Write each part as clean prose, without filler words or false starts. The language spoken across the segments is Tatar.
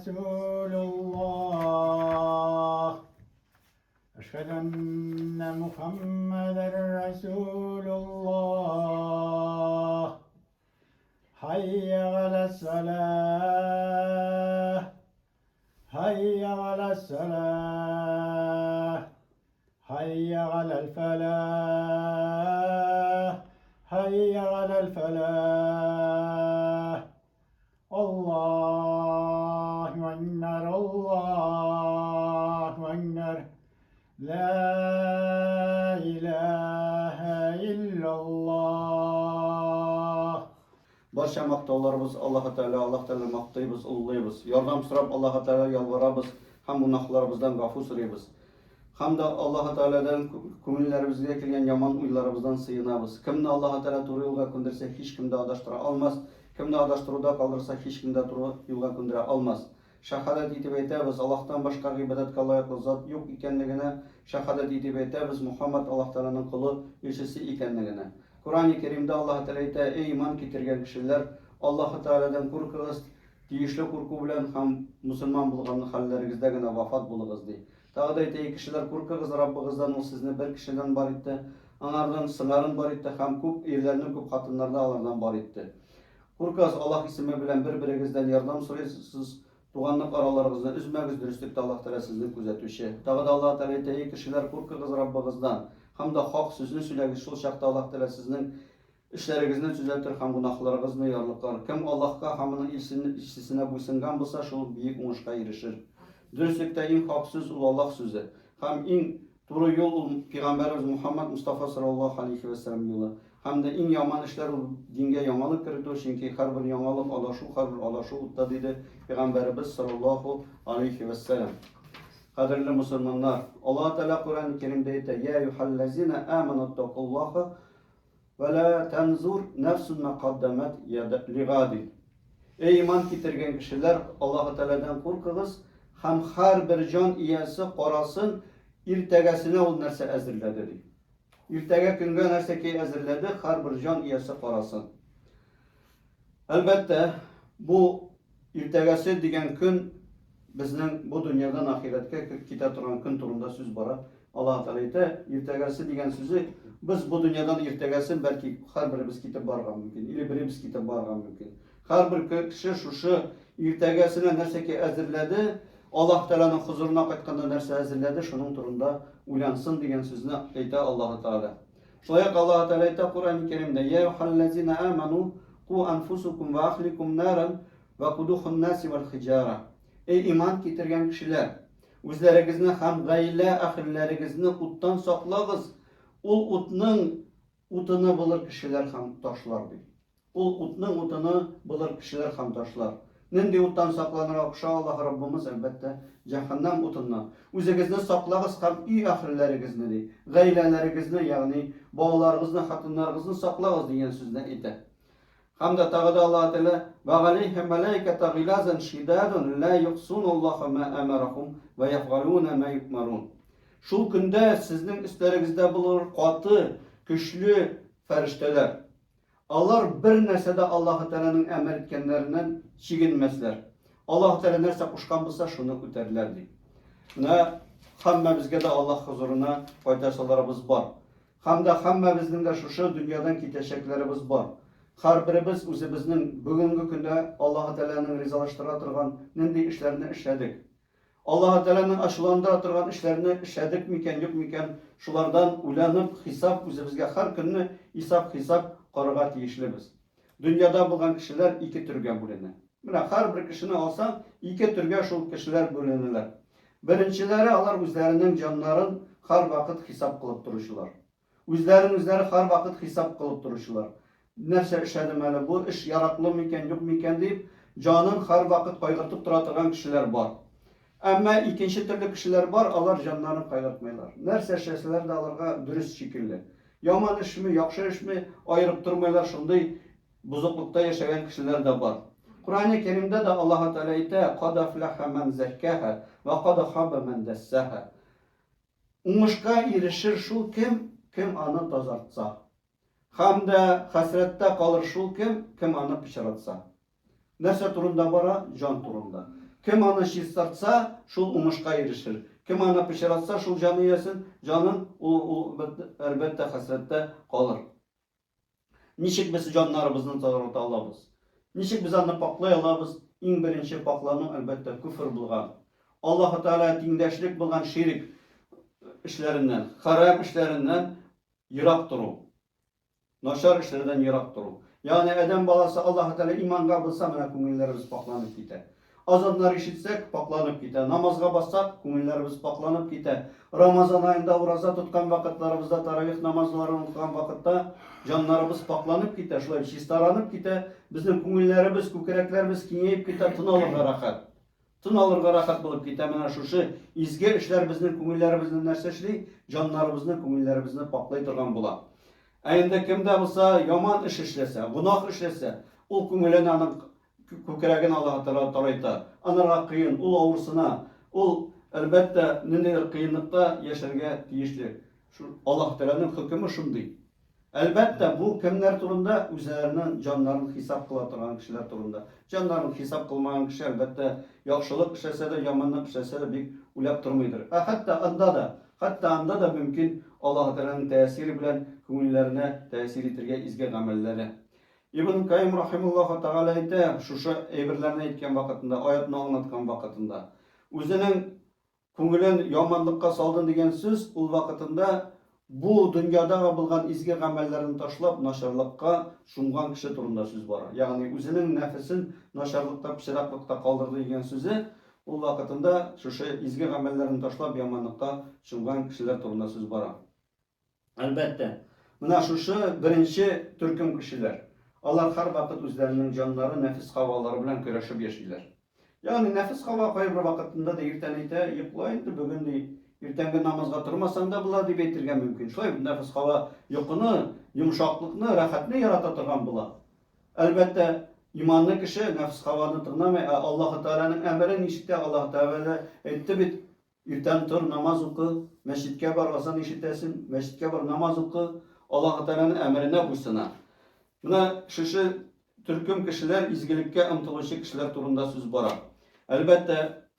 رسول الله أشهد أن محمدا رسول الله حي على الصلاة حي على الصلاة حي على الفلاح حي على الفلاح الله أكبر الله أكبر لا إله إلا الله. Barcha maqtovlarimiz Alloh Taala maqtaymiz, ulug'laymiz. Yordam so'rab Alloh Taala yolvoramiz, ham gunohlarimizdan g'afur so'raymiz. Hamda Alloh Taoladan ko'ngillarimizga kelgan yomon o'ylarimizdan siyinamiz. Kimni Alloh Taala to'g'ri yo'lga ko'ndirsa, hech kimni adashtira olmas. Kimni adashtiruvda qoldirsa, hech kimni to'g'ri yo'lga ko'ndira olmas. Shahodat etib aytamiz, Allohdan boshqa ibodatga loyiq zot yo'q ekanligini, shahodat etib aytamiz, Muhammad Alloh Taolaning quli, elchisi ekanligini. Qur'oni Karimda Alloh Taolo aytadi: "Ey iymon keltirgan kishilar, Alloh Taoladan qo'rqingiz, tegishli qo'rquv bilan ham musulmon bo'lgan hollaringizda vafot bo'ling'iz" deydi. Taqdir ey kishilar, qo'rqingiz Robbingizdan, u sizni bir kishidan bor etdi, anardan singlarin bor etdi, ham ko'p erlarni, ko'p xotinlardan ulardan bor etdi. Qo'rqingiz, Alloh ismi bilan bir-biringizdan yordam so'raysiz. Tuğanlık aralarınızda üzməgiz dürüstlükdə Allah Teala sizni kuzatuşu. Tağda Allah Teala ey kişiler korkunuz Rabbinizden. Hem de hak sözünü söyləgiz. Şol şaqda Allah Teala sizin işlerinizden düzeltir, hem günahlarınızı yarlıqlar. Kim Allah'a hamının işsisine buysungan bulsa, şol büyük oңuşqa erişir. Dürüstlükdə en hak söz Allah sözü. Hem en doğru yol Peygamberimiz Muhammed Mustafa sallallahu aleyhi ve sellem yolu. Hem de en yaman işler dinge yamanlık kirdi. Çünkü her bir yamanlık alaşu utta dedi Peygamberimiz sallallahu aleyhi ve sellem. Kadirli Müslümanlar, Allah Teala Kur'an-ı Kerim'de ise ya eyyuhallezine amenuttakullaha ve la tenzur nefsun me kaddemet ligadi. Ey iman getirgen kişiler, Allah Teala'dan korkunuz. Hem her bir can iyesi qorasın, irtegesine ol nerse ezirledi. Irtege künge nerse ki ezirledi, her bir can iyesi qorasın. Elbette bu irtegesi diyen gün bizning bu dünyadan ahiretke kete turan gün turunda söz bara. Allah Teala aytdi, irtegesi diyen sözü biz bu dünyadan irtegesi belki her birimiz ketib bargan mümkün, ili birimiz ketib bargan mümkün. Her bir kişi şu irtegesine nerse ki ezirledi, Allah Teala'nın huzuruna qaytqanda nerse ezirledi, şunun turunda uylansın diyen sözünü aytdi Allah Teala. Şoyak Allah Teala aytdi Kur'an-ı Kerim'de ya eyyuhallezine amanu qu anfusukum ve ahlikum naran ve kuduhun nasi vel hijara. Ey iman getirgen kişiler, o'zlaringizni ham g'ayla ahillarigizni o'tdan saqlag'iz. Ul o'tning o'tini bilir kişiler ham toshlar deydi. Ul o'tning o'tini bilir kişiler ham toshlar. Nindi o'tdan saqlanroq Allah Rabbimiz albatta jahannam o'tindan. O'zingizni saqlag'iz ham uy ahillarigizni deydi. G'aylalarigizni, ya'ni bog'laringizni, xotinlaringizni saqlag'iz degan so'zni aytadi. Hamda tağda Allah Teala ve aleyhi melaikete gilazan şidadun la yuqsunullaha ma amarahum ve yaf'aluna ma yu'marun. Şu günde sizin üstlerinizde bulur katı, güçlü ferişteler. Allah bir nersede Allah Teala'nın emir etkenlerinden çekinmezler. Allah Teala nerse kuşkan bulsa şunu öterler diye. Ne hammamizge de Allah huzuruna faydasalarımız var. Hammamizin de şu dünyadan gideceklerimiz var. Her birimiz o'zimizning bugungi kunda Alloh Taolaning rizolashtira turgan nindi ishlarni ishladik. Alloh Taolaning ashulantira turgan ishlarini ishladikmikan, yo'qmikan, shulardan ulanib hisob o'zimizga har kunni hisob qilishga tegishlibiz. Dunyoda bo'lgan kishilar ikki turga bo'linadi. Mana har bir kishini olsang, ikki turga shu kishilar bo'linadilar. Birinchilari ular o'zlarining jonlarini har vaqt hisob qilib turishlar. O'zlari har vaqt hisob qilib turishlar. Nerse işledim hele bu iş yaraklı mıken yok mıken deyip canın her vakit kaygırtıp duran kişiler var. Ama ikinci türlü kişiler var, onlar canlarını kaygırtmaylar. Nerse işleseler de onlara dürüst şekilde. Yaman iş mi, yakşı iş mi ayırıp durmaylar, şunday bozuklukta yaşayan kişiler de var. Kur'an-ı Kerim'de de Allah Teala aytdi: "Qad aflaha men zekkaha ve qad khaba men dassaha." Ummuşka erişir şu kim anı tazartsa. Hamda hasrette kalır şu kim anı pişiratsa. Nerse turunda bara, can turunda. Kim аны чистартса, шул уңышка ирешер. Kim аны пычратса, шул җаны ясен, җанын ул әлбәттә хәсрәттә калыр. Ничек без җаннарыбызны тазарта алабыз? Ничек без аны паклай алабыз? Иң беренче паклану әлбәттә күфр булган. Аллаһ Таала тиңдәшлек булган ширк эшләреннән, харам эшләреннән ерак тору. Начар эшләрдән ерак тору. Ягъни адәм баласы Аллаһ Таала иманга булса, менә күңелләребез пакланып китә. Азаннар ишетсәк, пакланып китә. Намазга бассак, күңелләребез пакланып китә. Рамазан аенда ураза тоткан вакытларыбызда, таравих намазларын укыган вакытта җаннарыбыз пакланып китә, шулай чистаранып китә. Безнең күңелләребез, күкрәкләребез киңәеп китә, тын алырга рахат. Тын алырга рахат булып китә. Менә шушы изге эшләр безнең күңелләребезне нәрсә эшли? Җаннарыбызны, күңелләребезне паклай торган була. Әйнде кемдә булса яман эш эшләсә, гунах эшләсә, ул күңелен аның күкрәген Аллаһ Таала тарайта. Анырга кыен, ул авырсына, ул әлбәттә ниндидер кыенлыкта яшәргә тиешле. Аллаһ Тааланың хөкеме шундый. Әлбәттә бу кемнәр турында? Үзләренең җаннарын хисап кыла торган кешеләр турында. Җаннарын хисап кылмаган кеше әлбәттә яхшылык эшләсә дә, яманлык эшләсә дә бик уйлап тормыйдыр. Хәтта анда да мөмкин Аллаһ Тааланың тәэсире белән күңелләренә тәэсир итәргә изге гамәлләре. Ибн Кайм рахималлаһу таала әйтә, шушы әйберләрне әйткән вакытында, аятны аңлаткан вакытында, үзенең күңелен яманлыкка салды дигән сүз ул вакытында бу дөньяда булган изге гамәлләрен ташлап начарлыкка шунган кеше турында сүз бара. Ягъни үзенең нәфесен начарлыкта, пычраклыкта калдырды дигән сүзе ул вакытында шушы изге гамәлләрен ташлап яманлыкка шунган кешеләр турында сүз бара. Әлбәттә, менә шушы беренче төркем кешеләр. Алар һәр вакыт үзләренең җаннары, нәфис хавалары белән көрәшеп яшиләр. Ягъни нәфис хава кайбер вакытында да иртән әйтә, йоклай инде бүген ди, иртәнге намазга тормасаң да була дип әйтергә мөмкин. Шулай нәфис хава йокыны, йомшаклыкны, рәхәтне ярата торган була. Әлбәттә, иманлы кеше нәфис хаваны тыңламый, Аллаһ Тааланың әмерен ишетә. Аллаһ Таала әйтте бит, иртән тор, намаз укы, мәчеткә бар, азан ишетәсен, мәчеткә бар, намаз укы, Аллаһ Тааланың әмеренә буйсына. Менә шушы төркем кешеләр, изгелеккә омтылучы кешеләр турында сүз бара. Әлбәттә,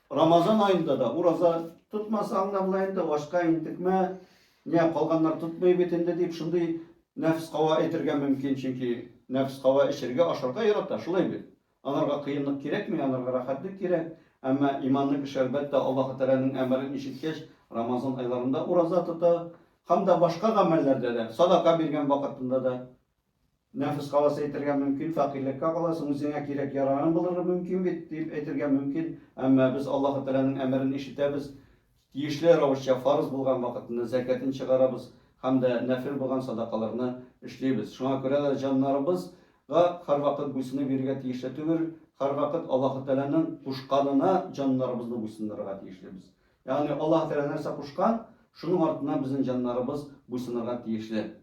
Рамазан аенда да ураза тотмасаң да булай инде, ашка интекмә, не калганнар тотмый бит инде дип шундый нәфс кава әйтергә мөмкин, чөнки нәфс кава эшергә, ашарга ярата, шулай бит. Анарга кыенлык кирәкми, анарга рәхәтлек кирәк. Әмма иманлы кеше әлбәттә Аллаһ Тааланың әмерен ишеткәч, Рамазан айларында ураза тота, һәм дә башка гамәлләрдә дә, садака биргән вакытында да нәфис кавасы әйтергә мөмкин, факирлеккә каласың, үзеңә кирәк яраган булырга мөмкин бит дип әйтергә мөмкин. Әмма без Аллаһ Тааланың әмерен ишетәбез, тиешле рәвешчә фарыз булган вакытында закатын чыгарабыз һәм дә нәфил булган садакаларны эшлибез. Шуңа күрә дә җаннарыбызга һәрвакыт буйсыны бирергә тиешле түгел, һәрвакыт Аллаһ Тааланың кушканына җаннарыбызны буйсынырга тиешлебез. Ягъни Аллаһ Таала нәрсә кушкан, шуның артыннан безнең җаннарыбыз буйсынырга тиешле.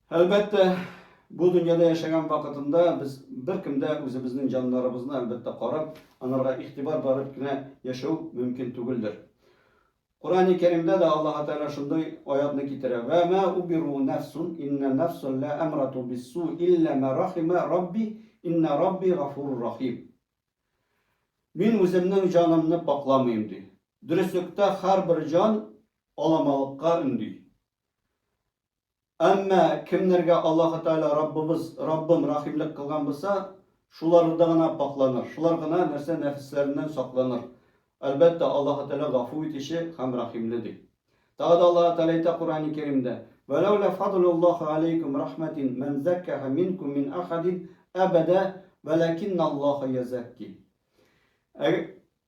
Әлбәттә, бу дөньяда яшәгән вакытында без беркемдә үзебезнең җаннарыбызны әлбәттә карап, анарга игътибар барып кына яшәү мөмкин түгелдер. Кур'ан-ы Кәримдә дә Аллаһ Таала шундый аятны китерә: "Ва ма убиру нафсун инна нафсан ла амрату бис-су илля ма рахима рабби инна рабби гафурур рахим." Мин үземнең җанымны пакламыйм ди. Дөреслектә һәрбер җан аламалыкка үнди. Әмма кемнәргә Аллаһ Таала Раббым рахимлек кылган булса, шуларда гына пакланыр. Шулар гына нәрсә нәфесләреннән сакланыр. Әлбәттә, Аллаһ Таала гафу итүче һәм рахимле ди. Тагы да Аллаһ Таала әйтә Кур'ан-ы Кәримдә: "Ва лаула фадлуллаһи алейкум рахматин ман заккаха минкум мин ахадин абада валакинна Аллаһа язакки."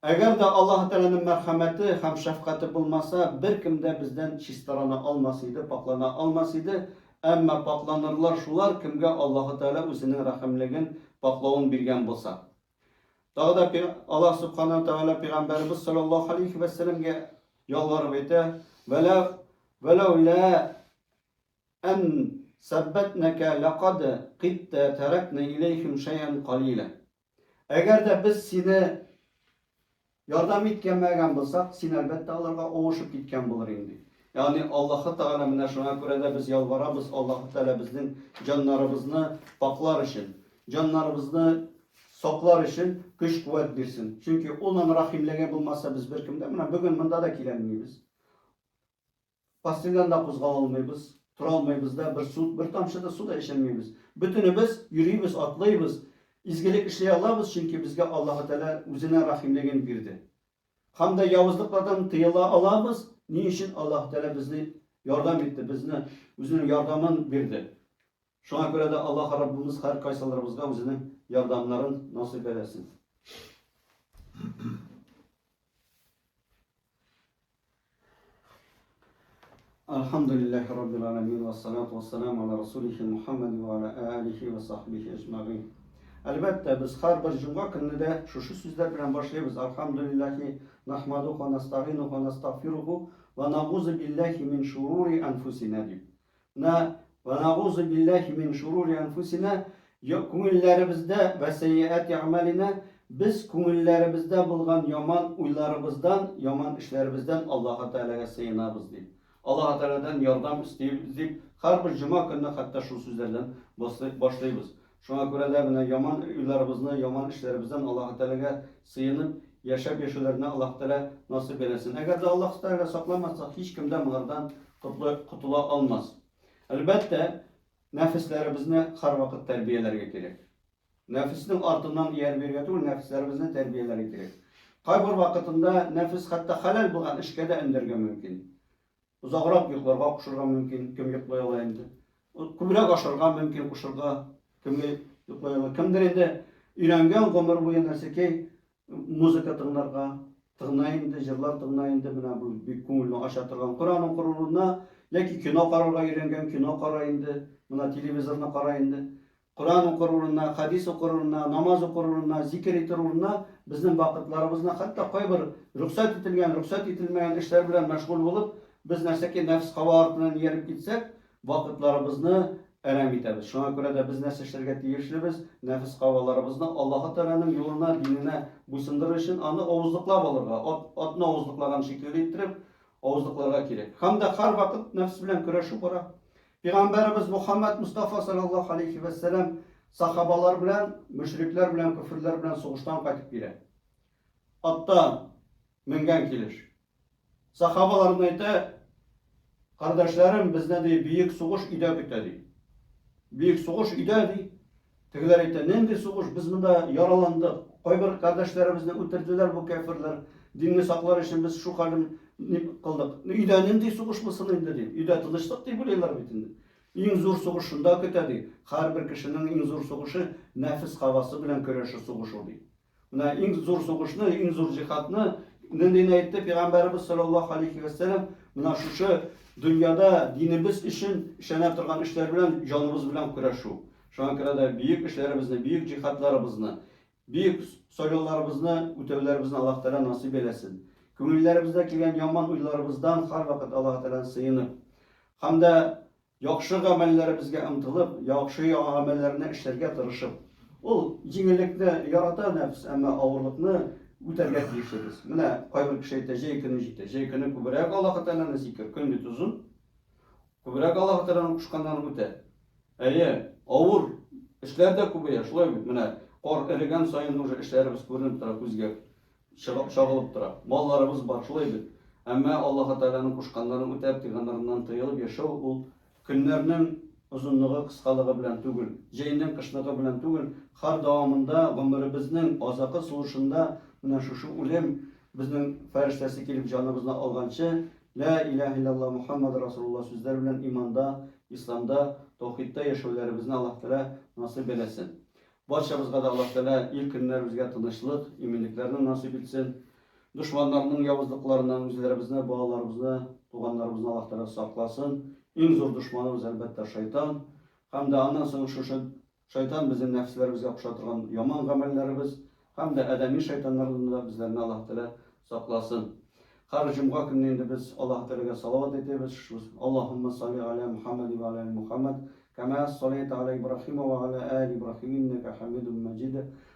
Әгәр дә Аллаһ Тааланың мәрхәмәте һәм шәфкате булмаса, беркем дә бездән чистарана алмас иде, паклана алмас иде. Әмма пакланырлар шулар, кемгә Аллаһ Таала үзенең рәхимлеген, паклавын биргән булса. Тагы да Аллаһ Субханаһу Таала Пәйгамбәрбез саллаллаһу алейхи ва сәлләмгә ялварып әйтә: "Валаула ан саббатнака лaqad qitта таракна илейхим шай'ан қалила." Әгәр дә без сине ярдәм иткәнмәгән булсак, син әлбәттә аларга авышып киткән булыр инде. Ягъни Аллаһ Таала менә шуңа күрә дә без ялварабыз, Аллаһ Таала безнең җаннарыбызны паклар өчен, җаннарыбызны saklar için güç kuvvet versin. Çünkü onun rahimliği bulmazsa biz bir kimde bugün bunda da kilenmeyiz. Pastilden de kuzgal olmayız. Tura olmayız da bir tamşı da su da içemeyiz. Bütünümüz yürüyüz, atlayız. İzgilik işleyebiliriz çünkü bizge Allah Teala özüne rahimliğini verdi. Hem de yavuzluklardan tıyıla alamız. Niçin Allah Teala bizi yardım etti, bizni özünün yardımını verdi. Şuna göre de Allah Rabbimiz her kaysalarımızda özünün yardımlarını nasip eylesin. Elhamdülillahi Rabbil alemin ve salatu ve selamu ala Resulihi Muhammed ve ala alihi ve sahbihi ecma'in. Elbette biz her bir cuma gününde şu sözler bilen başlayırız. Elhamdülillahi nahmaduhu ve nesta'inuhu ve nestağfiruhu ve na'uzu billahi min şururi enfusina diyor. Ve na'uzu billahi min şururi enfusina kümüllerimizde ve seyyiati ameline biz kümüllerimizde bulgan yaman uylarımızdan, yaman işlerimizden Allah-u Teala'ya sığınırız diyor. Allah-u Teala'dan yardım isteyiz deyip her bir cuma gününe hatta şu sözlerden başlayırız. Şuna göre de yaman uylarımızdan, yaman işlerimizden Allah-u Teala'ya sığınıp yaşayışlarına Allah Teala nasip eylesin. Eğer de Allah Teala saklamazsa hiç kimden bunlardan kutula almaz. Elbette nefislerimizni her vakit terbiyelerge gerek. Nefisinin ardından yer veriyor, nefislerimizni terbiyelerge gerek. Kaybır vakitinde nefis hatta halal bulan işke de indirge mümkün. Uzaqraq yuqlarga kuşurga mümkün, kim yuqlay olayındı. Kübrak aşırga mümkün kuşurga, kim yuqlay olayındı. Kimdir indi üyrengen ömür boyu nerse ki muzika tığnayındı, jırlar tığnayındı, bu bir көңілні aşatırgan Kur'an'ın kuruluna, yaki kino qararga üyrengen kino qarayındı, buna televizorna qarayındı. Kur'an'ın kuruluna, hadis kuruluna, namaz kuruluna, zikir etiruluna bizning vaqtlarimizni hatta qoy bir ruxsat etilmagan ishlar bilan mashg'ul bo'lib biz narsaki nefs hava artından yerip gitsek vakitlerimizni eram etamiz. Şuna göre de biz nefs işlerge tiyişlibiz. Nefis havalarımızını Allah-u Teala'nın yoluna, dinine buysundırır için anı oğuzluklab alırga. Adını oğuzluklagan şekilde ettirip oğuzluklarga gerek. Hem de her vakit nefs bilen küreşi bora. Peygamberimiz Muhammed Mustafa sallallahu aleyhi ve sellem sahabalar bilen, müşrikler bilen, küfürler bilen soğuştan katıp gire. Hatta müngen gelir. Sahabalarına ite kardeşlerim bizde de büyük soğuş ide bitedi. Büyük soğuş idedi. Tekiler ite nendi soğuş biz bunda yaralandık. Koybur kardeşlerimizni öldürdüler bu kafirler. Dinini saklar için biz şu halim kıldık. İde nendi soğuş mısın indi dedi. İde tılıştık diye biliyorlar bitindi. En zor soğuş şunda kötedi. Her bir kişinin en zor soğuşu nefis havası bilen köreşi soğuş oldu. Buna en zor soğuşunu, en zor cihatını ne etti Peygamberimiz sallallahu aleyhi ve sellem buna şu dünyada dinimiz için işlenip durgan işler bilen canımız bilen kuruşu. Şu an kadar büyük işlerimizni, büyük cihatlarımızı, büyük soyullarımızı, ötevlerimizini Allah Teala nasip eylesin. Köngüllerimizde kelgen yaman uylarımızdan her vakit Allah Teala sığınıp, hem de yaxşı amellerimizge ımtılıp, yaxşı amellerine işlerge tırışıp, o cingillikte yaratan nefs ama ağırlıkını üterge tiyişiriz. Mine kaybır kişi ite jeykini jite. Jeykini kubirek Allah-u Teala'nın zikir. Kündü tuzun. Kubirek Allah-u Teala'nın kuşkandan üte. Eye, ağır. İşler de kubirek. Şulay bit. Mine kor erigen sayın uca işlerimiz görünüp tıra küzge. Şağılıp tıra. Mallarımız var. Şulay bit. Ama Allah-u Teala'nın kuşkandan üte eptiganlarından tıyılıp yaşav bu günlerinin uzunluğu, kıskalığı bilen tügül, jeyinin kışlığı bilen tügül, har davamında ömrümüzün azakı soğuşunda şu ulem bizning farishasi kelib jonimizni olgancha la ilaha illalloh Muhammad Rasululloh sözler bilen imanda, İslamda, tavhidda yaşayışlarımızı Allah Teala nasip eylesin. Barcamızga da Allah Teala ilk günlerimizge tinchlik, eminliklerini nasip etsin. Düşmanlarının yavuzluklarından üzerimize, bağlarımızı, tuğanlarımızı Allah Teala saklasın. En zor düşmanımız elbette şeytan. Hem de ondan sonra şu şeytan bizim nefslerimizge kuşatırgan yaman amellerimiz, hem de edemi şeytanlarından da bizlerini Allah Teala saklasın. Her cuma gününde biz Allah Teala'ya salavat ediyoruz. Allahümme salli ala Muhammed ve ala Muhammed. Kama sallayta ala İbrahim ve ala ali İbrahim inneke hamidun mecid.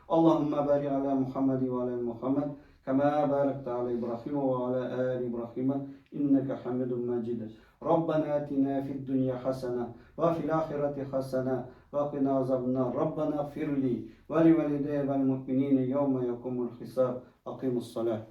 Allahümme barik ala Muhammed ve ala Muhammed. Kama barakta ala İbrahim ve ala ali İbrahim inneke hamidun mecid. ربنا آتنا في الدنيا حسنة وفي الآخرة حسنة وقنا عذاب النار ربنا اغفر لي ولوالدي والمؤمنين يوم يقوم الحساب أقيموا الصلاة